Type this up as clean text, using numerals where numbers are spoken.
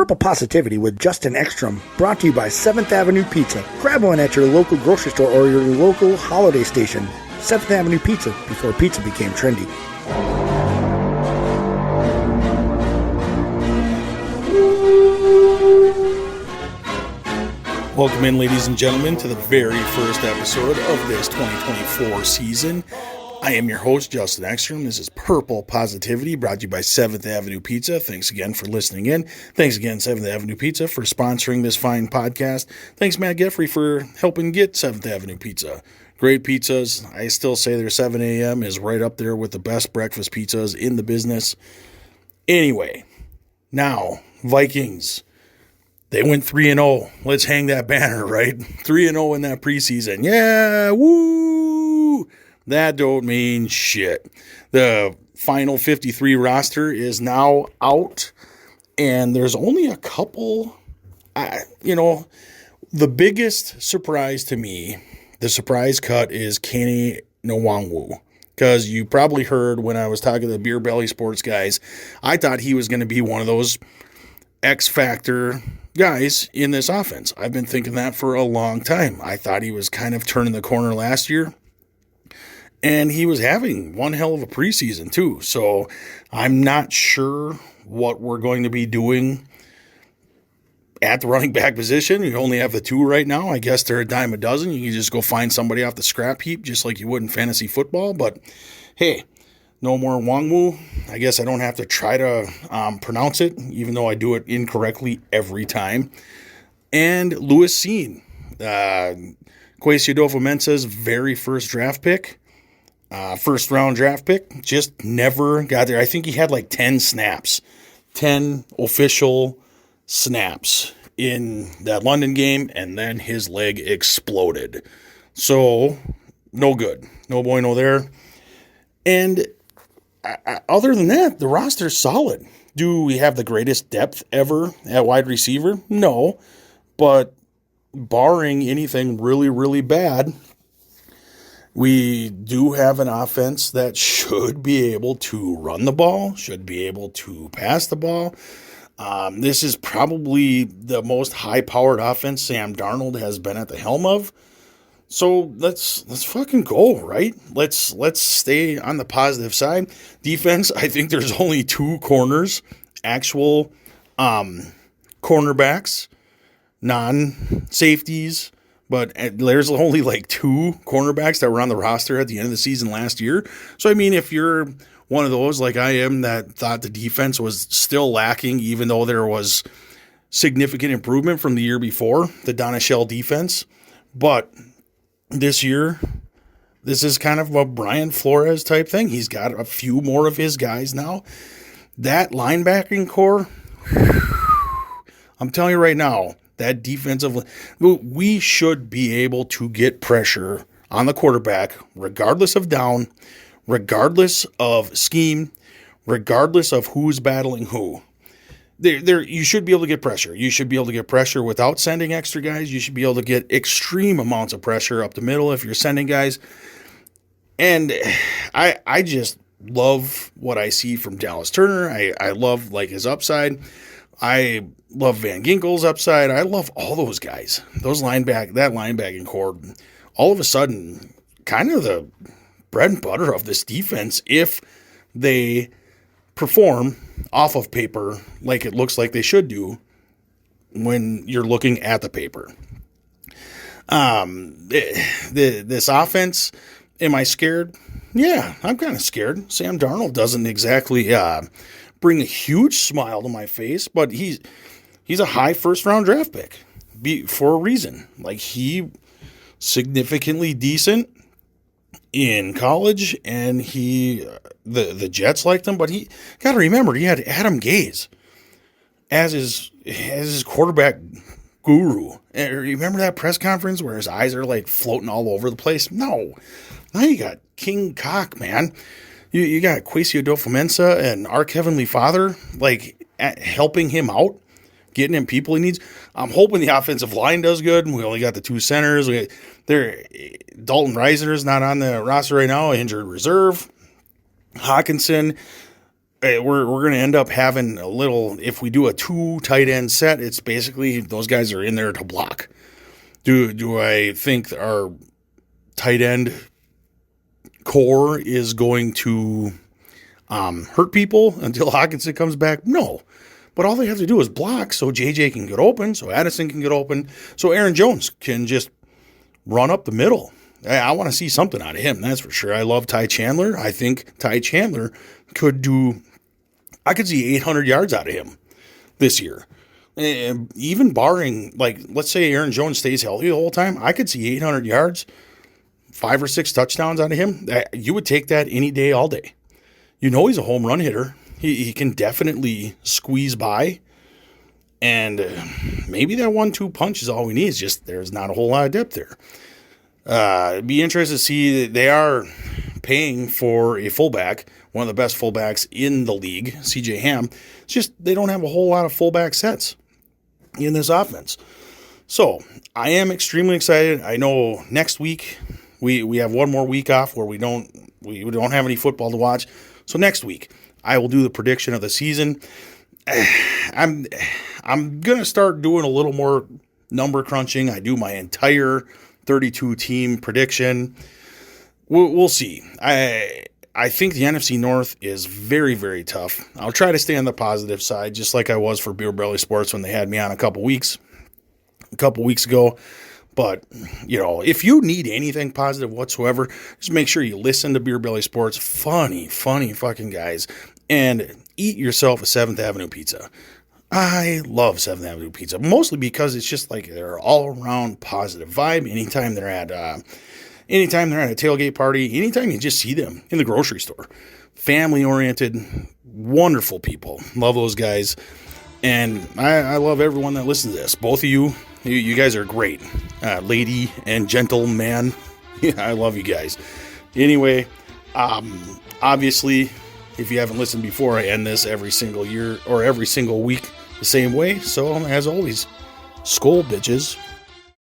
Purple Positivity with Justin Ekstrom, brought to you by 7th Avenue Pizza. Grab one at your local grocery store or your local holiday station. 7th Avenue Pizza, before pizza became trendy. Welcome in, ladies and gentlemen, to the very first episode of this 2024 season. I am your host, Justin Ekstrom. This is Purple Positivity, brought to you by 7th Avenue Pizza. Thanks again for listening in. Thanks again, 7th Avenue Pizza, for sponsoring this fine podcast. Thanks, Matt Geffrey, for helping get 7th Avenue Pizza. Great pizzas. I still say their 7 a.m. is right up there with the best breakfast pizzas in the business. Anyway, now, Vikings. They went 3-0. Let's hang that banner, right? 3-0 in that preseason. Yeah, woo! That don't mean shit. The final 53 roster is now out, and there's only a couple, the biggest surprise to me, the surprise cut is KNSI, because you probably heard when I was talking to the Beer Belly Sports guys, I thought he was going to be one of those X Factor guys in this offense. I've been thinking that for a long time. I thought he was kind of turning the corner last year, and he was having one hell of a preseason too. So I'm not sure what we're going to be doing at the running back position. You only have the two right now. I guess they're a dime a dozen. You can just go find somebody off the scrap heap, just like you would in fantasy football. But hey, no more Wangwu. I guess I don't have to try to pronounce it, even though I do it incorrectly every time. And Lewis Seen, Kwesi Adofo-Mensah's very first draft pick, first round draft pick, just never got there. I think he had like 10 snaps, 10 official snaps in that London game, and then his leg exploded. So, no good. No bueno there. And other than that, the roster's solid. Do we have the greatest depth ever at wide receiver? No. But barring anything really, really bad, we do have an offense that should be able to run the ball, should be able to pass the ball. This is probably the most high-powered offense Sam Darnold has been at the helm of. So let's fucking go, right? Let's stay on the positive side. Defense, I think there's only two corners, actual cornerbacks, non-safeties, but there's only like two cornerbacks that were on the roster at the end of the season last year. So, I mean, if you're one of those like I am that thought the defense was still lacking, even though there was significant improvement from the year before, the Donachelle defense, but this year, this is kind of a Brian Flores type thing. He's got a few more of his guys now. That linebacking core, I'm telling you right now, that defensive, we should be able to get pressure on the quarterback, regardless of down, regardless of scheme, regardless of who's battling who. You should be able to get pressure. You should be able to get pressure without sending extra guys. You should be able to get extreme amounts of pressure up the middle if you're sending guys. And I just love what I see from Dallas Turner. I love like his upside. I love Van Ginkel's upside. I love all those guys. That linebacking core, all of a sudden, kind of the bread and butter of this defense if they perform off of paper like it looks like they should do when you're looking at the paper. This offense, am I scared? Yeah, I'm kind of scared. Sam Darnold doesn't exactly bring a huge smile to my face, but he's a high first-round draft pick for a reason. Like, he significantly decent in college, and the Jets liked him, but he got to remember he had Adam Gase as his quarterback guru. And remember that press conference where his eyes are like floating all over the place? No, now you got King Cock, man. You got Kwesi Adofo-Mensah and our Heavenly Father like helping him out, getting him people he needs. I'm hoping the offensive line does good. We only got the two centers. Dalton Reiser's not on the roster right now, injured reserve. Hawkinson, we're going to end up having a little, if we do a 2 tight end set, it's basically those guys are in there to block. Do I think our tight end core is going to hurt people until Hawkinson comes back? No. But all they have to do is block so JJ can get open, so Addison can get open, so Aaron Jones can just run up the middle. I want to see something out of him, that's for sure. I love Ty Chandler. I think Ty Chandler I could see 800 yards out of him this year. And even barring, like, let's say Aaron Jones stays healthy the whole time, I could see 800 yards, 5 or 6 touchdowns out of him. You would take that any day, all day. You know he's a home run hitter. He can definitely squeeze by. And maybe that 1-2 punch is all we need. It's just there's not a whole lot of depth there. It'd be interesting to see that they are paying for a fullback, one of the best fullbacks in the league, C.J. Ham. It's just they don't have a whole lot of fullback sets in this offense. So I am extremely excited. I know next week we have one more week off where we don't have any football to watch. So next week I will do the prediction of the season. I'm gonna start doing a little more number crunching. I do my entire 32 team prediction. We'll see. I think the NFC North is very, very tough. I'll try to stay on the positive side, just like I was for Beer Belly Sports when they had me on a couple weeks ago. But, if you need anything positive whatsoever, just make sure you listen to Beer Belly Sports. Funny fucking guys. And eat yourself a 7th Avenue pizza. I love 7th Avenue pizza, mostly because it's just like they're all around positive vibe. Anytime they're at a tailgate party, anytime you just see them in the grocery store. Family-oriented, wonderful people. Love those guys. And I love everyone that listens to this. Both of you guys are great. Lady and gentleman. Yeah, I love you guys. Anyway, obviously, if you haven't listened before, I end this every single year or every single week the same way. So, as always, skol, bitches.